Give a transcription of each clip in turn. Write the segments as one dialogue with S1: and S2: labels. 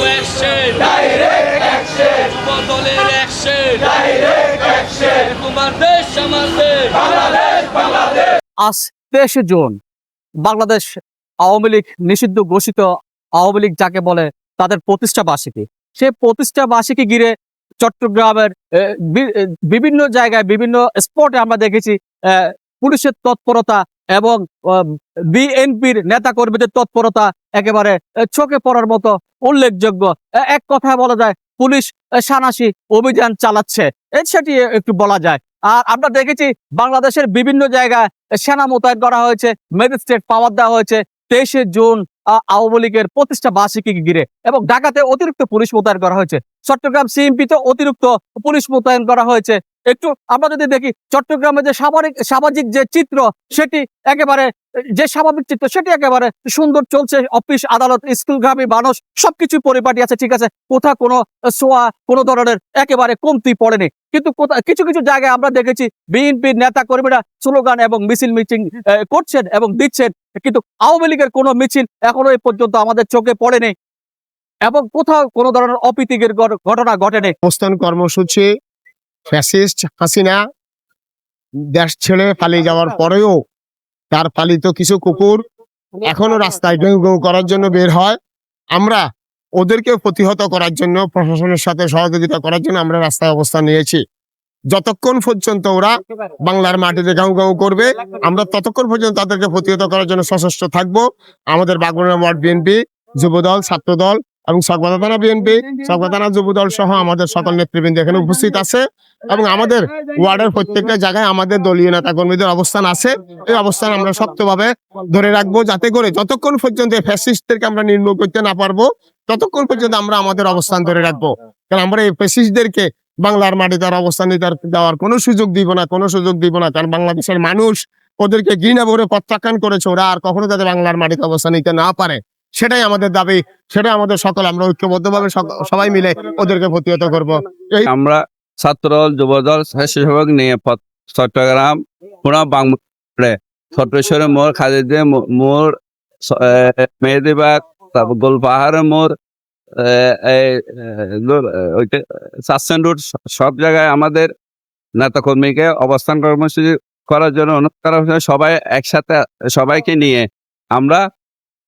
S1: Action
S2: direct action
S1: বদলের action
S2: direct action
S1: তোমার দেশ আমার দেশ
S2: বাংলাদেশ বাংলাদেশ
S3: আজ 23শে জুন বাংলাদেশ আওয়ামী লীগ নিষিদ্ধ ঘোষিত আওয়ামী লীগ যাকে বলে তাদের প্রতিষ্ঠা বার্ষিকী। সেই প্রতিষ্ঠা বার্ষিকী ঘিরে চট্টগ্রামের বিভিন্ন জায়গায় বিভিন্ন স্পটে আমরা দেখেছি পুলিশের তৎপরতা এবং বিএনপির নেতা কর্মীদের তৎপরতা একেবারে চোখে পড়ার মতো উল্লেখযোগ্য। এক কথায় বলা যায় পুলিশ সানাসি অভিযান চালাচ্ছে, সেটি একটু বলা যায়। আর আমরা দেখেছি বাংলাদেশের বিভিন্ন জায়গায় সেনা মোতায়েন করা হয়েছে, ম্যাজিস্ট্রেট পাওয়ার দেওয়া হয়েছে 23শে জুন আওয়ামী লীগের প্রতিষ্ঠা বার্ষিকী ঘিরে, এবং ঢাকাতে অতিরিক্ত পুলিশ মোতায়েন করা হয়েছে, চট্টগ্রাম সিএমপিতে অতিরিক্ত পুলিশ মোতায়েন করা হয়েছে। একটু আমরা যদি দেখি চট্টগ্রামের যে সামাজিক যে চিত্র, সেটি একেবারে যে স্বাভাবিক চিত্র সেটি একেবারে সুন্দর চলছে। অফিস আদালত স্কুলগামী মানুষ সবকিছু পরিপাটি আছে, ঠিক আছে, কোথাও কোনো সোয়া কোনো ধরনের একেবারে কমতি পড়েনি। কিন্তু কিছু কিছু জায়গায় আমরা দেখেছি বিএনপির নেতা কর্মীরা স্লোগান এবং মিটিং করছেন এবং দিচ্ছেন, কিন্তু আওয়ামী লীগের কোনো মিছিল এখনো এই পর্যন্ত আমাদের চোখে পড়েনি এবং কোথাও কোনো ধরনের অপ্রীতিকর ঘটনা ঘটেনি।
S4: অবস্থান কর্মসূচি ফ্যাসিস্ট হাসিনা দেশ ছেড়ে পালিয়ে যাওয়ার পরেও তার পালিত কিছু কুকুর এখনো রাস্তায় গেউ গেউ করার জন্য বের হয়। আমরা ওদেরকে প্রতিহত করার জন্য প্রশাসনের সাথে সহযোগিতা করার জন্য আমরা রাস্তায় অবস্থান নিয়েছি। যতক্ষণ পর্যন্ত ওরা বাংলার মাটিতে গাউ গাউ করবে, আমরা ততক্ষণ পর্যন্ত তাদেরকে প্রতিহত করার জন্য সশস্ত্র থাকবো। আমাদের বাগড়া ওয়ার্ড বিএনপি, যুবদল, ছাত্রদল এবং সগবাদা থানা বিএনপি, সগবাদা থানা যুবদল সহ আমাদের সকল নেতৃবৃন্দ এখানে উপস্থিত আছে এবং আমাদের ওয়ার্ডের প্রত্যেকটা জায়গায় আমাদের দলীয় নেতা কর্মীদের অবস্থান আছে। এই অবস্থান আমরা শক্তভাবে ধরে রাখবো, যাতে করে যতক্ষণ পর্যন্ত ফ্যাসিস্টদেরকে আমরা নির্মূল করতে না পারবো ততক্ষণ পর্যন্ত আমরা আমাদের অবস্থান ধরে রাখবো। কারণ আমরা এই ফ্যাসিস্টদেরকে বাংলার মাটি তার অবস্থান নিতে দেওয়ার কোনো সুযোগ দিব না, কারণ বাংলাদেশের মানুষ ওদেরকে ঘৃণা ভরে প্রত্যাখ্যান করেছে। ওরা আর কখনো যাতে বাংলার মাটিতে অবস্থান নিতে না পারে, সেটাই আমাদের দাবি, সেটাই আমাদের সকল আমরা ঐক্যবদ্ধভাবে সবাই মিলে ওদেরকে প্রতিহত করবো।
S5: আমরা ছাত্রদল, যুবদল, স্বেচ্ছাসেবক নিয়ে চট্টগ্রাম পুরা বাংলা ছত্রেশ্বরের মোড়, খাদিজে মোড়, মেহেদিবাগ, তারপর গোলপাহাড়ের মোড়, সাসেন রোড, সব জায়গায় আমাদের নেতা কর্মীকে অবস্থান কর্মসূচি করার জন্য অনুরোধ করা হয়েছে। সবাই একসাথে সবাইকে নিয়ে আমরা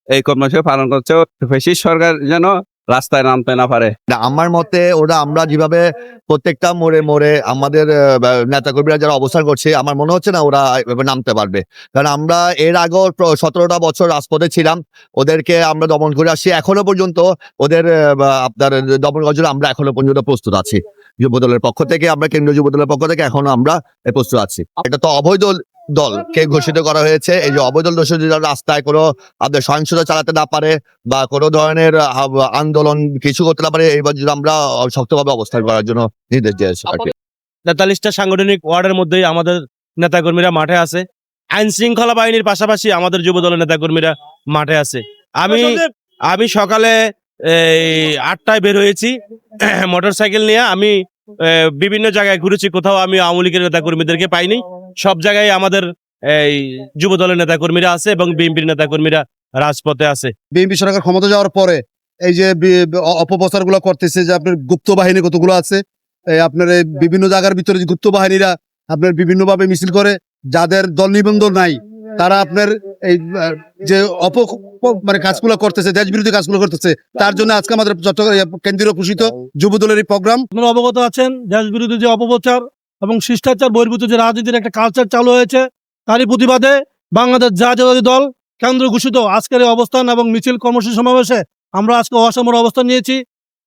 S5: এই কর্মসূচি পালন করছে, ফ্যাসিস্ট সরকার যেন রাস্তায় নামতে না পারে।
S6: আমার মতে ওরা আমরা যেভাবে প্রত্যেকটা মোড়ে মোড়ে আমাদের নেতাকর্মীরা যারা অবস্থান করছে, আমার মনে হচ্ছে না ওরা নামতে পারবে। কারণ আমরা এর আগেও 17টা বছর রাজপথে ছিলাম, ওদেরকে আমরা দমন করে আসছি। এখনো পর্যন্ত ওদের আপনার দমন করার জন্য আমরা এখনো পর্যন্ত প্রস্তুত আছি। যুবদলের পক্ষ থেকে, আমরা কেন্দ্রীয় যুবদলের পক্ষ থেকে এখনো আমরা প্রস্তুত আছি। এটা তো অবৈধ দলকে ঘোষিত করা হয়েছে। এই যে অবৈধ দল যদি রাস্তায় কোনো আপনাদের সহিংসতা চালাতে না পারে বা কোনো ধরনের আন্দোলন কিছু করতে না পারে, এইবার যদি আমরা শক্তভাবে অবস্থান করার জন্য নির্দেশ দিয়েছি।
S7: 43টা সাংগঠনিক ওয়ার্ডের মধ্যেই আমাদের নেতাকর্মীরা মাঠে আছে। আইন শৃঙ্খলা বাহিনীর পাশাপাশি আমাদের যুবদলের নেতাকর্মীরা মাঠে আছে। আমি সকালে 8টায় বের হয়েছি মোটরসাইকেল নিয়ে। আমি বিভিন্ন জায়গায় ঘুরেছি, কোথাও আমি আওয়ামী লীগের নেতাকর্মীদেরকে পাইনি। সব জায়গায় আমাদের এই যুবদলের নেতাকর্মীরা আছে এবং বিএনপির নেতাকর্মীরা রাজপথে আছে।
S8: বিএনপি সরকার ক্ষমতা যাওয়ার পরে এই যে অপপ্রচার গুলো করতেছে যে আপনার গুপ্ত বাহিনী কতগুলো আছে, আপনার এই বিভিন্ন জায়গার ভিতরে যে গুপ্ত বাহিনীরা আপনার বিভিন্ন ভাবে মিছিল করে, যাদের দল নিবন্ধন নাই তারা আপনার এই যে মানে কাজগুলো করতেছে, দেশ বিরোধী কাজগুলো করতেছে, তার জন্য আজকে আমাদের চট্টগ্রাম কেন্দ্রীয় ঘোষিত যুবদলের এই প্রোগ্রাম।
S7: আপনারা অবগত আছেন, দেশ বিরোধী যে অপপ্রচার এবং শিষ্টাচার বহির্ভূত যে রাজনীতির একটা কালচার চালু হয়েছে, তারই প্রতিবাদে বাংলাদেশ জাতীয়তাবাদী দল কেন্দ্র ঘোষিত আজকের এই অবস্থান এবং মিছিল কর্মসূচি সমাবেশে আমরা আজকে অসমের অবস্থান নিয়েছি।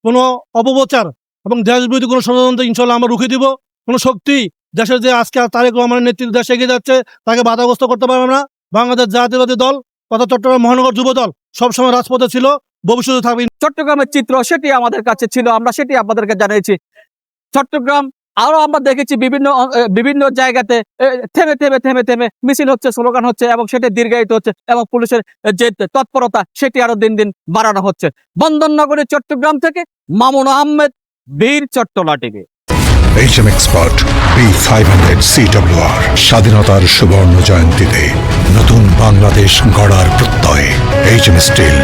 S7: কোনো অপপ্রচার এবং দেশ বিরোধী কোনো ষড়যন্ত্র ইনশাল্লাহ আমরা রুখে দিব। কোনো শক্তি দেশের যে আজকে তারেক রহমানের নেতৃত্বে দেশে এগিয়ে যাচ্ছে তাকে বাধাগ্রস্ত করতে পারবে না। বাংলাদেশ জাতীয়তাবাদী দল তথা চট্টগ্রাম মহানগর যুবদল সবসময় রাজপথে ছিল, ভবিষ্যতে থাকবে।
S3: চট্টগ্রামের চিত্র সেটি আমাদের কাছে ছিল, আমরা সেটি আপনাদেরকে জানিয়েছি। চট্টগ্রাম আরো আমরা দেখেছি বিভিন্ন জায়গাতে থেমে থেমে থেমে থেমে মিছিল হচ্ছে, স্লোগান হচ্ছে এবং সেটি দীর্ঘায়িত হচ্ছে এবং পুলিশের যে তৎপরতা সেটি আরো দিন দিন বাড়ানো হচ্ছে। বন্দরনগরের চট্টগ্রাম থেকে মামুন আহমেদ, বীর Chattala TV.
S9: HM Expert B500 CWR স্বাধীনতার সুবর্ণ জয়ন্তীতে নতুন বাংলাদেশ গড়ার প্রত্যয় HM Steel।